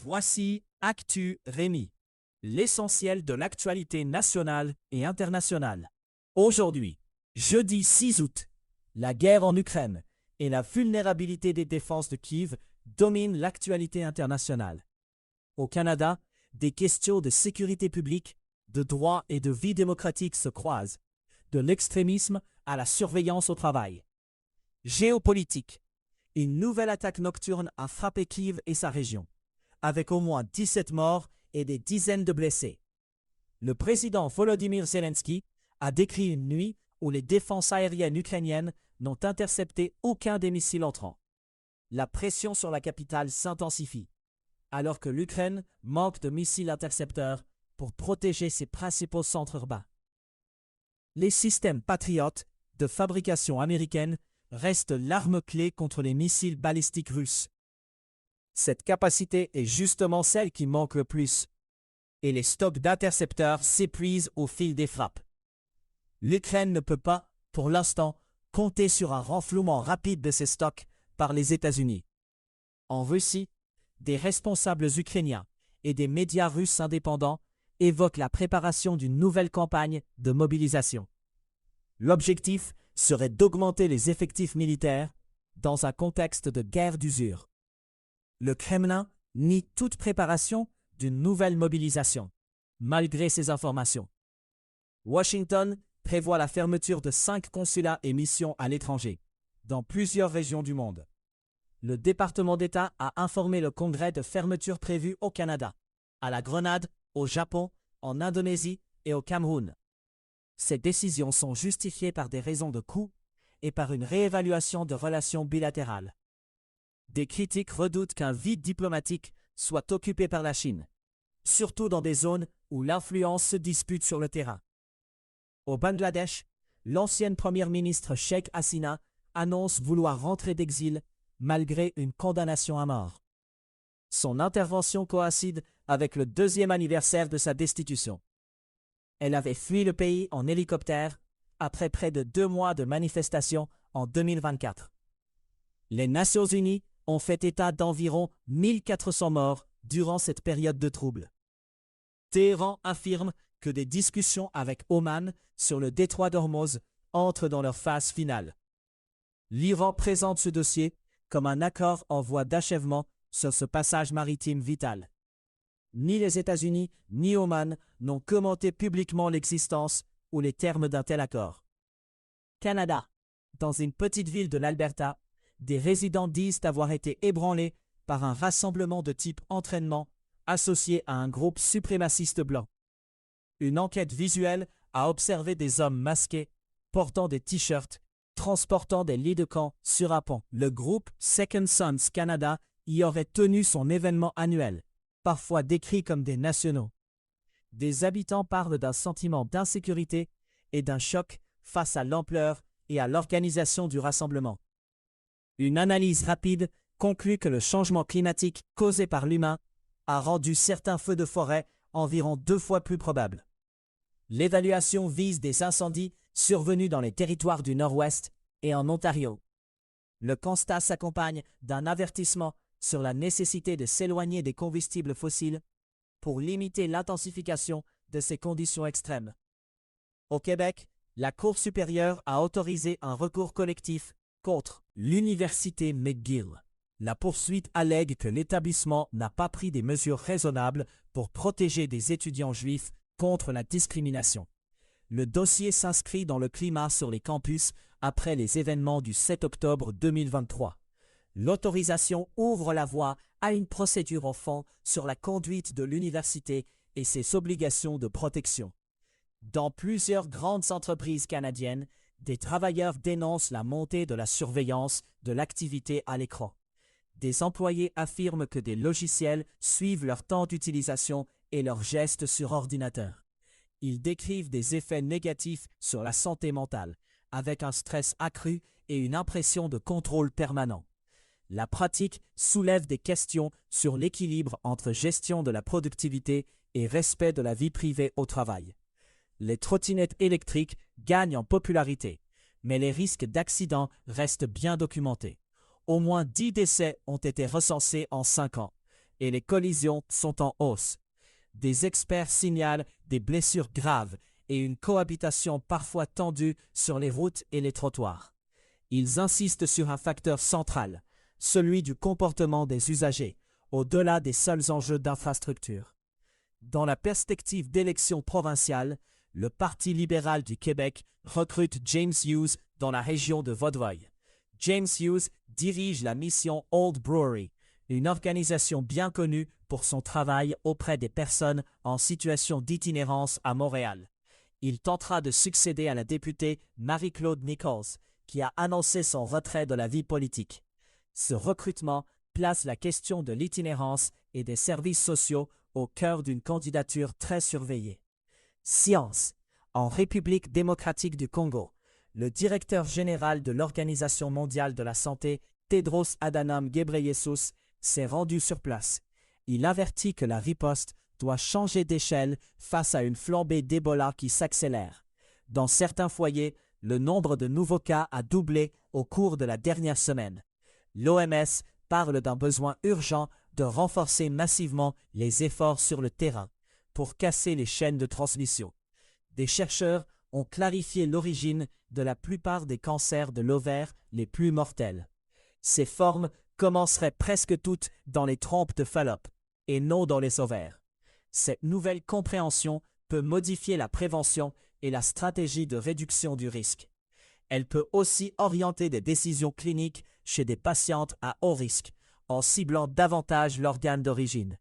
Voici Actu Rémi, l'essentiel de l'actualité nationale et internationale. Aujourd'hui, jeudi 6 août, la guerre en Ukraine et la vulnérabilité des défenses de Kiev dominent l'actualité internationale. Au Canada, des questions de sécurité publique, de droit et de vie démocratique se croisent, de l'extrémisme à la surveillance au travail. Géopolitique. Une nouvelle attaque nocturne a frappé Kiev et sa région, avec au moins 17 morts et des dizaines de blessés. Le président Volodymyr Zelensky a décrit une nuit où les défenses aériennes ukrainiennes n'ont intercepté aucun des missiles entrants. La pression sur la capitale s'intensifie, alors que l'Ukraine manque de missiles intercepteurs pour protéger ses principaux centres urbains. Les systèmes Patriot, de fabrication américaine, restent l'arme clé contre les missiles balistiques russes. Cette capacité est justement celle qui manque le plus, et les stocks d'intercepteurs s'épuisent au fil des frappes. L'Ukraine ne peut pas, pour l'instant, compter sur un renflouement rapide de ses stocks par les États-Unis. En Russie, des responsables ukrainiens et des médias russes indépendants évoquent la préparation d'une nouvelle campagne de mobilisation. L'objectif serait d'augmenter les effectifs militaires dans un contexte de guerre d'usure. Le Kremlin nie toute préparation d'une nouvelle mobilisation, malgré ces informations. Washington prévoit la fermeture de 5 consulats et missions à l'étranger, dans plusieurs régions du monde. Le département d'État a informé le Congrès de fermetures prévues au Canada, à la Grenade, au Japon, en Indonésie et au Cameroun. Ces décisions sont justifiées par des raisons de coût et par une réévaluation de relations bilatérales. Des critiques redoutent qu'un vide diplomatique soit occupé par la Chine, surtout dans des zones où l'influence se dispute sur le terrain. Au Bangladesh, l'ancienne première ministre Sheikh Hasina annonce vouloir rentrer d'exil malgré une condamnation à mort. Son intervention coïncide avec le 2e anniversaire de sa destitution. Elle avait fui le pays en hélicoptère après près de 2 mois de manifestations en 2024. Les Nations Unies ont fait état d'environ 1400 morts durant cette période de troubles. Téhéran affirme que des discussions avec Oman sur le détroit d'Ormuz entrent dans leur phase finale. L'Iran présente ce dossier comme un accord en voie d'achèvement sur ce passage maritime vital. Ni les États-Unis ni Oman n'ont commenté publiquement l'existence ou les termes d'un tel accord. Canada. Dans une petite ville de l'Alberta, des résidents disent avoir été ébranlés par un rassemblement de type entraînement associé à un groupe suprémaciste blanc. Une enquête visuelle a observé des hommes masqués, portant des t-shirts, transportant des lits de camp sur un pont. Le groupe Second Sons Canada y aurait tenu son événement annuel, parfois décrits comme des nationaux. Des habitants parlent d'un sentiment d'insécurité et d'un choc face à l'ampleur et à l'organisation du rassemblement. Une analyse rapide conclut que le changement climatique causé par l'humain a rendu certains feux de forêt environ 2 fois plus probables. L'évaluation vise des incendies survenus dans les territoires du Nord-Ouest et en Ontario. Le constat s'accompagne d'un avertissement sur la nécessité de s'éloigner des combustibles fossiles pour limiter l'intensification de ces conditions extrêmes. Au Québec, la Cour supérieure a autorisé un recours collectif contre l'Université McGill. La poursuite allègue que l'établissement n'a pas pris des mesures raisonnables pour protéger des étudiants juifs contre la discrimination. Le dossier s'inscrit dans le climat sur les campus après les événements du 7 octobre 2023. L'autorisation ouvre la voie à une procédure en fond sur la conduite de l'université et ses obligations de protection. Dans plusieurs grandes entreprises canadiennes, des travailleurs dénoncent la montée de la surveillance de l'activité à l'écran. Des employés affirment que des logiciels suivent leur temps d'utilisation et leurs gestes sur ordinateur. Ils décrivent des effets négatifs sur la santé mentale, avec un stress accru et une impression de contrôle permanent. La pratique soulève des questions sur l'équilibre entre gestion de la productivité et respect de la vie privée au travail. Les trottinettes électriques gagnent en popularité, mais les risques d'accident restent bien documentés. Au moins 10 décès ont été recensés en 5 ans, et les collisions sont en hausse. Des experts signalent des blessures graves et une cohabitation parfois tendue sur les routes et les trottoirs. Ils insistent sur un facteur central, celui du comportement des usagers, au-delà des seuls enjeux d'infrastructure. Dans la perspective d'élections provinciales, le Parti libéral du Québec recrute James Hughes dans la région de Vaudreuil. James Hughes dirige la mission Old Brewery, une organisation bien connue pour son travail auprès des personnes en situation d'itinérance à Montréal. Il tentera de succéder à la députée Marie-Claude Nichols, qui a annoncé son retrait de la vie politique. Ce recrutement place la question de l'itinérance et des services sociaux au cœur d'une candidature très surveillée. Science. En République démocratique du Congo, le directeur général de l'Organisation mondiale de la santé, Tedros Adhanom Ghebreyesus, s'est rendu sur place. Il avertit que la riposte doit changer d'échelle face à une flambée d'Ebola qui s'accélère. Dans certains foyers, le nombre de nouveaux cas a doublé au cours de la dernière semaine. L'OMS parle d'un besoin urgent de renforcer massivement les efforts sur le terrain pour casser les chaînes de transmission. Des chercheurs ont clarifié l'origine de la plupart des cancers de l'ovaire les plus mortels. Ces formes commenceraient presque toutes dans les trompes de Fallope et non dans les ovaires. Cette nouvelle compréhension peut modifier la prévention et la stratégie de réduction du risque. Elle peut aussi orienter des décisions cliniques chez des patientes à haut risque, en ciblant davantage l'organe d'origine.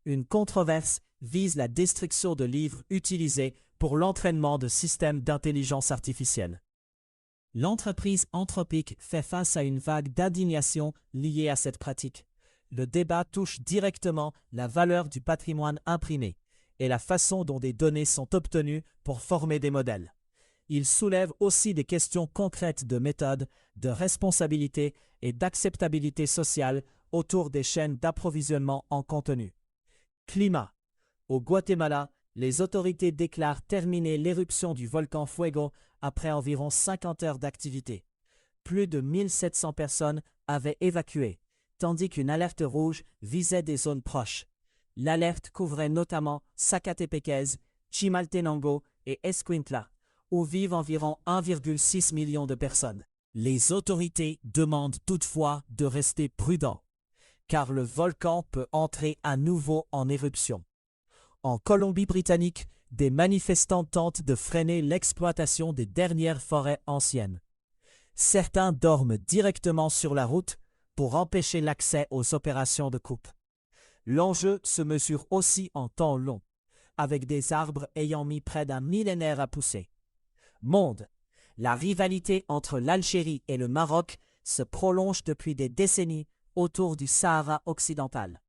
Une controverse vise la destruction de livres utilisés pour l'entraînement de systèmes d'intelligence artificielle. L'entreprise Anthropic fait face à une vague d'indignation liée à cette pratique. Le débat touche directement la valeur du patrimoine imprimé et la façon dont des données sont obtenues pour former des modèles. Il soulève aussi des questions concrètes de méthode, de responsabilité et d'acceptabilité sociale autour des chaînes d'approvisionnement en contenu. Climat. Au Guatemala, les autorités déclarent terminer l'éruption du volcan Fuego après environ 50 heures d'activité. Plus de 1700 personnes avaient évacué, tandis qu'une alerte rouge visait des zones proches. L'alerte couvrait notamment Zacatepéquez, Chimaltenango et Escuintla, où vivent environ 1,6 million de personnes. Les autorités demandent toutefois de rester prudents, car le volcan peut entrer à nouveau en éruption. En Colombie-Britannique, des manifestants tentent de freiner l'exploitation des dernières forêts anciennes. Certains dorment directement sur la route pour empêcher l'accès aux opérations de coupe. L'enjeu se mesure aussi en temps long, avec des arbres ayant mis près d'un millénaire à pousser. Monde. La rivalité entre l'Algérie et le Maroc se prolonge depuis des décennies autour du Sahara occidental.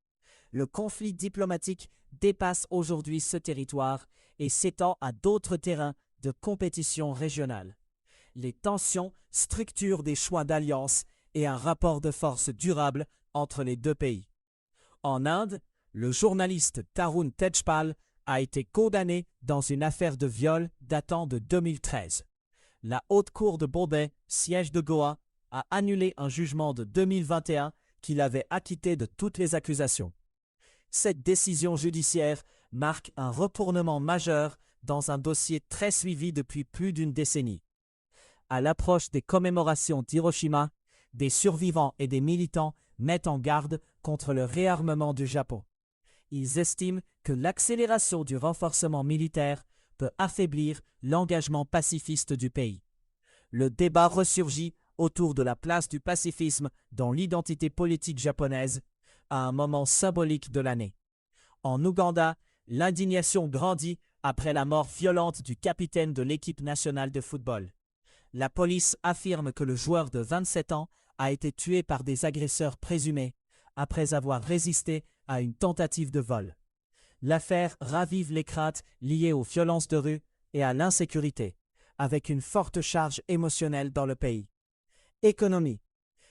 Le conflit diplomatique dépasse aujourd'hui ce territoire et s'étend à d'autres terrains de compétition régionale. Les tensions structurent des choix d'alliance et un rapport de force durable entre les deux pays. En Inde, le journaliste Tarun Tejpal a été condamné dans une affaire de viol datant de 2013. La Haute Cour de Bombay, siège de Goa, a annulé un jugement de 2021 qui l'avait acquitté de toutes les accusations. Cette décision judiciaire marque un retournement majeur dans un dossier très suivi depuis plus d'une décennie. À l'approche des commémorations d'Hiroshima, des survivants et des militants mettent en garde contre le réarmement du Japon. Ils estiment que l'accélération du renforcement militaire peut affaiblir l'engagement pacifiste du pays. Le débat ressurgit autour de la place du pacifisme dans l'identité politique japonaise à un moment symbolique de l'année. En Ouganda, l'indignation grandit après la mort violente du capitaine de l'équipe nationale de football. La police affirme que le joueur de 27 ans a été tué par des agresseurs présumés après avoir résisté à une tentative de vol. L'affaire ravive les craintes liées aux violences de rue et à l'insécurité, avec une forte charge émotionnelle dans le pays. Économie.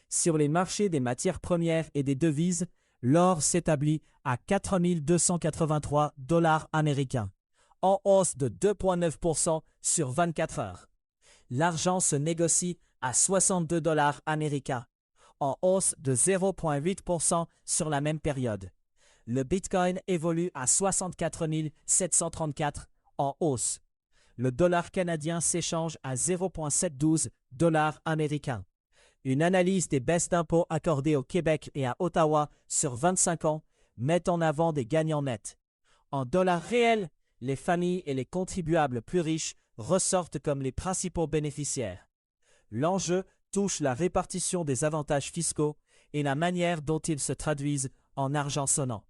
Sur les marchés des matières premières et des devises, l'or s'établit à 4 283 $ américains, en hausse de 2,9% sur 24 heures. L'argent se négocie à 62 $ américains, en hausse de 0,8% sur la même période. Le Bitcoin évolue à 64 734 en hausse. Le dollar canadien s'échange à 0,712 dollars américains. Une analyse des baisses d'impôts accordées au Québec et à Ottawa sur 25 ans met en avant des gagnants nets. En dollars réels, les familles et les contribuables plus riches ressortent comme les principaux bénéficiaires. L'enjeu touche la répartition des avantages fiscaux et la manière dont ils se traduisent en argent sonnant.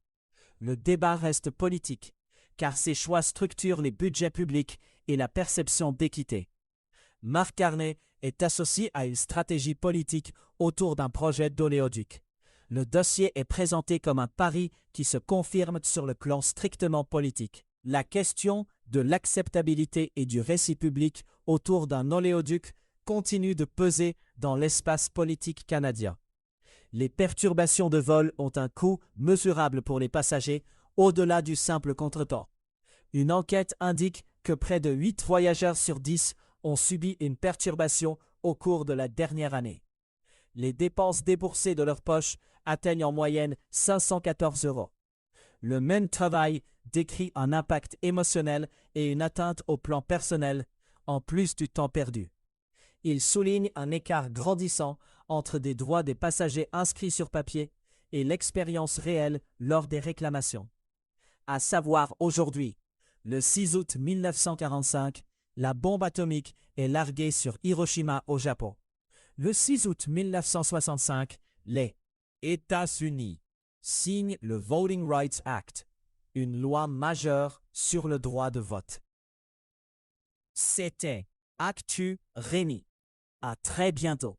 Le débat reste politique, car ces choix structurent les budgets publics et la perception d'équité. Marc Carney est associé à une stratégie politique autour d'un projet d'oléoduc. Le dossier est présenté comme un pari qui se confirme sur le plan strictement politique. La question de l'acceptabilité et du récit public autour d'un oléoduc continue de peser dans l'espace politique canadien. Les perturbations de vol ont un coût mesurable pour les passagers au-delà du simple contretemps. Une enquête indique que près de 8 voyageurs sur 10 ont subi une perturbation au cours de la dernière année. Les dépenses déboursées de leur poche atteignent en moyenne 514 €. Le même travail décrit un impact émotionnel et une atteinte au plan personnel, en plus du temps perdu. Il souligne un écart grandissant entre des droits des passagers inscrits sur papier et l'expérience réelle lors des réclamations. À savoir aujourd'hui, le 6 août 1945, la bombe atomique est larguée sur Hiroshima au Japon. Le 6 août 1965, les États-Unis signent le Voting Rights Act, une loi majeure sur le droit de vote. C'était Actu Rémi. À très bientôt.